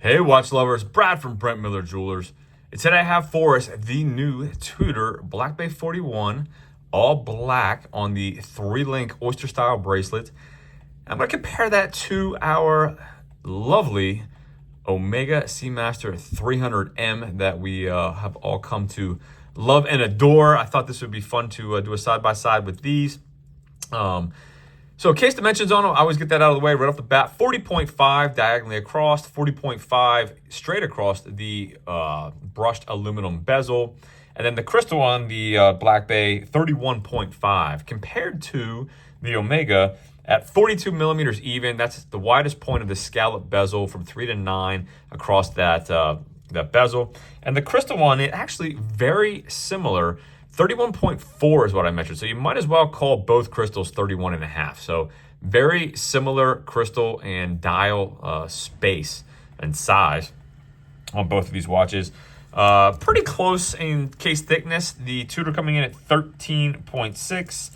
Hey watch lovers, Brad from Brent Miller Jewelers. And today I have for us the new Tudor Black Bay 41, all black on the 3-link oyster style bracelet. I'm going to compare that to our lovely Omega Seamaster 300M that we have all come to love and adore. I thought this would be fun to do a side-by-side with these. So case dimensions on them, I always get that out of the way right off the bat. 40.5 diagonally across, 40.5 straight across the brushed aluminum bezel. And then the crystal on the Black Bay, 31.5. Compared to the Omega at 42 millimeters even. That's the widest point of the scallop bezel from 3 to 9 across that, that bezel. And the crystal on it, actually very similar. 31.4 is what I measured. So you might as well call both crystals 31.5. So very similar crystal and dial space and size on both of these watches. Pretty close in case thickness. The Tudor coming in at 13.6.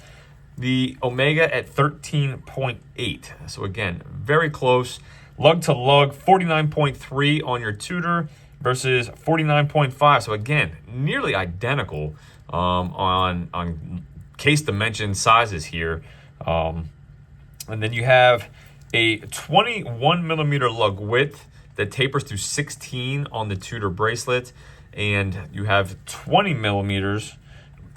The Omega at 13.8. So again, very close. Lug to lug, 49.3 on your Tudor versus 49.5. So again, nearly identical. On case dimension sizes here. And then you have a 21 millimeter lug width that tapers to 16 on the Tudor bracelet. And you have 20 millimeters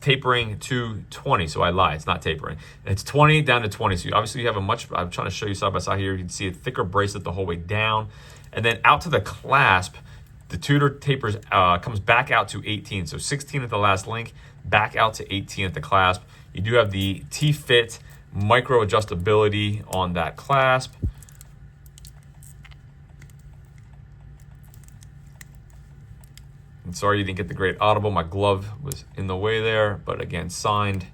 tapering to 20. So I lied, it's not tapering. It's 20 down to 20. So obviously you have a much, I'm trying to show you side by side here. You can see a thicker bracelet the whole way down. And then out to the clasp, the Tudor tapers, comes back out to 18. So 16 at the last link, back out to 18 at the clasp. You do have the T-fit micro adjustability on that clasp. And sorry you didn't get the great audible. My glove was in the way there, but again, signed.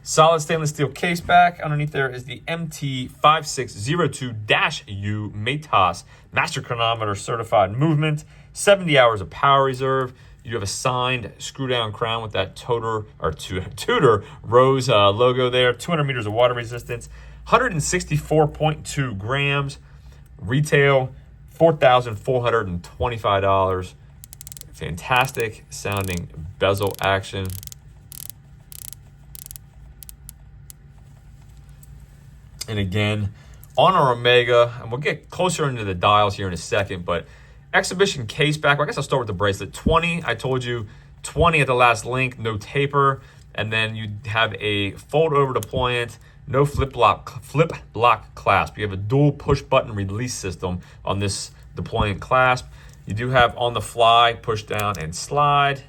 Solid stainless steel case back. Underneath there is the MT5602-U Matas Master Chronometer Certified Movement. 70 hours of power reserve. You have a signed screw-down crown with that Tudor Rose logo there. 200 meters of water resistance. 164.2 grams. Retail, $4,425. Fantastic sounding bezel action. And again, on our Omega, and we'll get closer into the dials here in a second, but exhibition case back, well, I guess I'll start with the bracelet. 20, I told you, 20 at the last link, no taper. And then you have a fold over deployant, no flip lock clasp. You have a dual push button release system on this deployant clasp. You do have on the fly, push down and slide.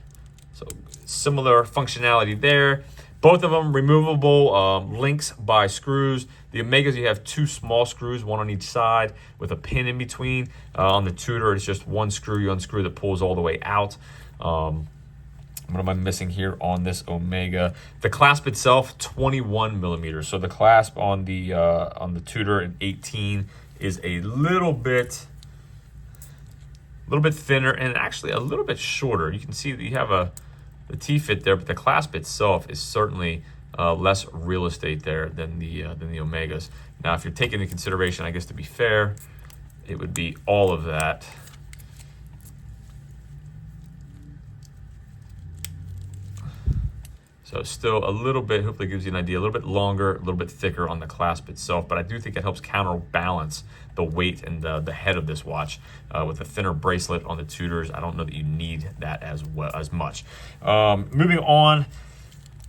So similar functionality there. Both of them removable links by screws. The Omegas, you have 2 small screws, one on each side with a pin in between. On the Tudor, it's just 1 screw you unscrew that pulls all the way out. What am I missing here on this Omega? The clasp itself, 21 millimeters. So the clasp on the Tudor in 18 is a little bit thinner and actually a little bit shorter. You can see that you have the T-fit there, but the clasp itself is certainly less real estate there than the Omegas. Now, if you're taking into consideration, I guess to be fair, it would be all of that. So still a little bit, hopefully gives you an idea, a little bit longer, a little bit thicker on the clasp itself, but I do think it helps counterbalance the weight and the head of this watch. With a thinner bracelet on the Tudors, I don't know that you need that as much. Moving on,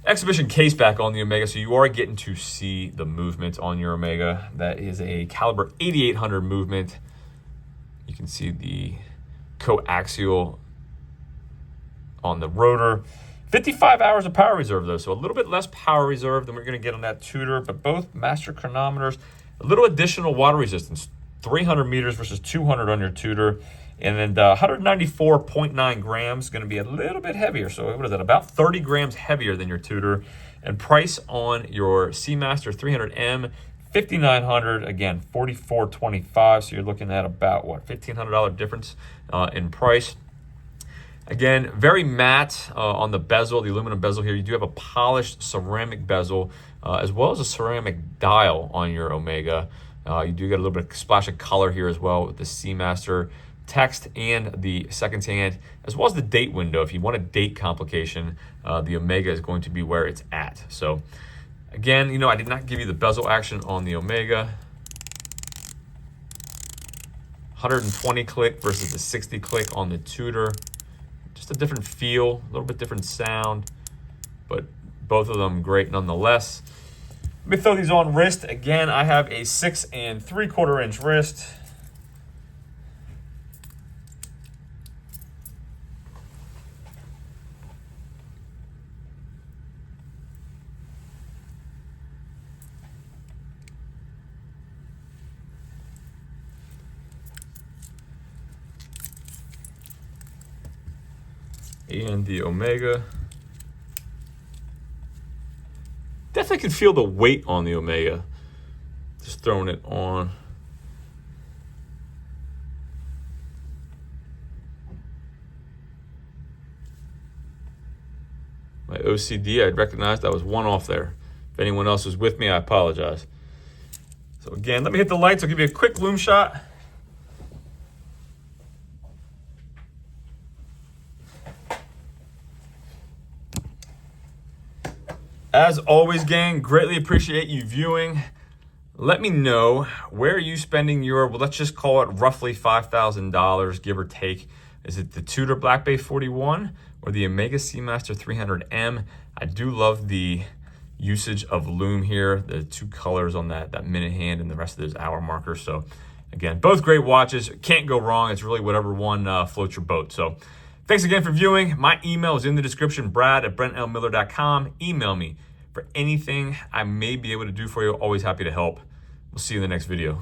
exhibition case back on the Omega, so you are getting to see the movement on your Omega. That is a caliber 8800 movement. You can see the coaxial on the rotor. 55 hours of power reserve though, so a little bit less power reserve than we're gonna get on that Tudor, but both master chronometers, a little additional water resistance, 300 meters versus 200 on your Tudor, and then 194.9 grams, gonna be a little bit heavier. So what is that, about 30 grams heavier than your Tudor. And price on your Seamaster 300M, $5,900, again, $4,425, so you're looking at about, what, $1,500 difference in price. Again, very matte on the bezel, the aluminum bezel here. You do have a polished ceramic bezel as well as a ceramic dial on your Omega. You do get a little bit of splash of color here as well with the Seamaster text and the second hand, as well as the date window. If you want a date complication, the Omega is going to be where it's at. So again, you know, I did not give you the bezel action on the Omega. 120 click versus the 60 click on the Tudor. Just a different feel, a little bit different sound, but both of them great nonetheless. Let me throw these on wrist. Again, I have a 6 3/4 inch wrist. And the Omega. Definitely can feel the weight on the Omega. Just throwing it on. My OCD, I'd recognize that was one off there. If anyone else was with me, I apologize. So again, let me hit the lights. I'll give you a quick loom shot. As always, gang, greatly appreciate you viewing. Let me know, where are you spending your, well, let's just call it roughly $5,000, give or take. Is it the Tudor Black Bay 41 or the Omega Seamaster 300M? I do love the usage of loom here, the two colors on that minute hand and the rest of those hour markers. So again, both great watches. Can't go wrong. It's really whatever one floats your boat. So thanks again for viewing. My email is in the description, brad@brentlmiller.com. Email me for anything I may be able to do for you. Always happy to help. We'll see you in the next video.